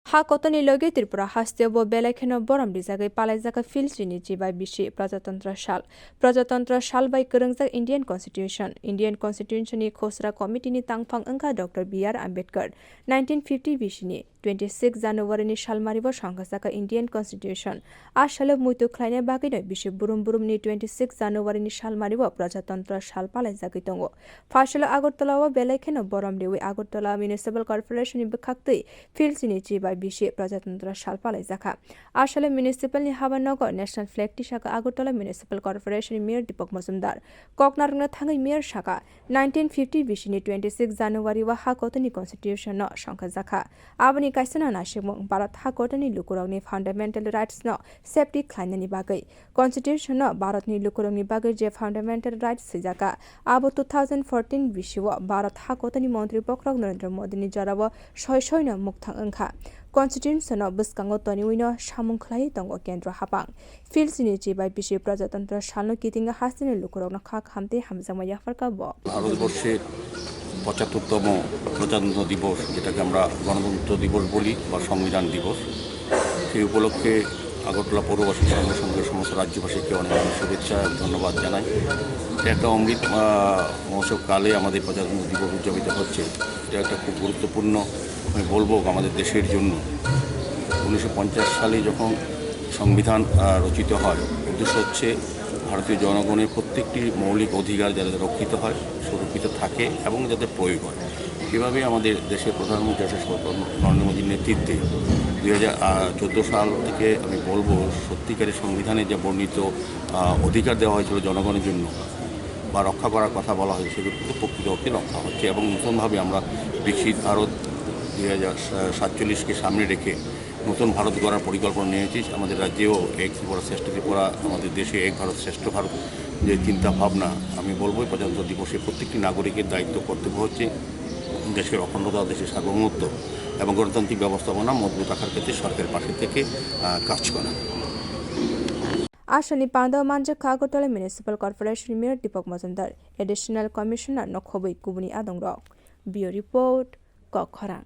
Hakotor ni logi Tripura haste bo belai borom rijagwi palaijakha sini by bisi Prajatantra shal by kerungjak Indian Constitution ni khosra committee ni tangphang angka Dr. B.R. Ambedkar 1950 bisi ni 26 January ni salmaribo sangkajaka Indian Constitution Asalo muito khlaina bagui bisi burum ni 26 January ni salmaribo Prajatantra shal palaijagwi tongo Phasalo Agartala o belai borom riwi Agartala municipal corporation ni bwkhak sini by bisi Prajatantra shal palaijakha Asalni municipal ni habanagar national flag tisaka Agartala municipal corporation ni mayor Dipak Majumder koknarungna thangai mayor saka 1950 bisi ni 26 January wa Hakotor ni constitution no sangkhajakha aboni kaisana nasimung Bharat Hakotor ni lukurokni fundamental rights no safety khlainani bagai constitution no Bharat ni lukurokni bagai je fundamental rights sijaka abo 2014 bisi wa Bharat Hakotor ni mantri bokrok Narendra Modi ni jarabo soy no mukthang angkha Constitution of Buskango Toniwino Shamung Klai Tongo Kendra Hapang. Phasalo by Bishop Prajatantra Shalno Kitinga Haste Lukurona Khak Hamte Hamzama Yafarka Bo. ভারতবর্ষে ৭৫তম প্রজাতন্ত্র দিবস যেটাকে আমরা গণতন্ত্র দিবস বলি বা সংবিধান দিবস সেই উপলক্ষে আগরতলা পৌরবাসী সঙ্গে সমস্ত রাজ্যবাসীকে অনেক শুভেচ্ছা ধন্যবাদ জানাই এটা একটা অমৃত মহোৎসব কালে আমাদের প্রজাতন্ত্র দিবস উদযাপিত হচ্ছে এটা একটা খুব গুরুত্বপূর্ণ আমি বলবো আমাদের দেশের জন্য 1950 সালে যখন সংবিধান রচিত হয় উদ্দেশ্য হচ্ছে ভারতীয় জনগণের প্রত্যেকটি মৌলিক অধিকার যাতে রক্ষিত হয় সুরক্ষিত থাকে এবং যাতে প্রয়োগ হয় এভাবে আমাদের দেশের প্রধানমন্ত্রী নরেন্দ্র মোদীর নেতৃত্বে 2014 সাল থেকে আমি বলবো সত্যিকারের সংবিধানে যে বর্ণিত অধিকার দেওয়া হয়েছিল জনগণের জন্য বা রক্ষা করার কথা বলা হয়েছে সেগুলো প্রকৃতপক্ষে রক্ষা হচ্ছে এবং নতুনভাবে আমরা বিকশিত ভারত 2047কে সামনে রেখে নতুন ভারত গড়ার পরিকল্পনা নিয়েছি আমাদের রাজ্যেও এক ত্রিপুরা শ্রেষ্ঠ ত্রিপুরা আমাদের দেশে এক ভারত শ্রেষ্ঠ ভারত যে চিন্তা ভাবনা আমি বলবো প্রজাতন্ত্র দিবসে প্রত্যেকটি নাগরিকের দায়িত্ব কর্তব্য হচ্ছে দেশের অখণ্ডতা দেশের সার্বভৌমত্ব এবং গণতান্ত্রিক ব্যবস্থাপনা মজবুত রাখার ক্ষেত্রে সরকারের পাশে থেকে কাজ করা Asalni pandao manjakha Agartala municipal corporation mayor Dipak Majumder additional commissioner no khobui kubuni adongrok Bio report Kokharang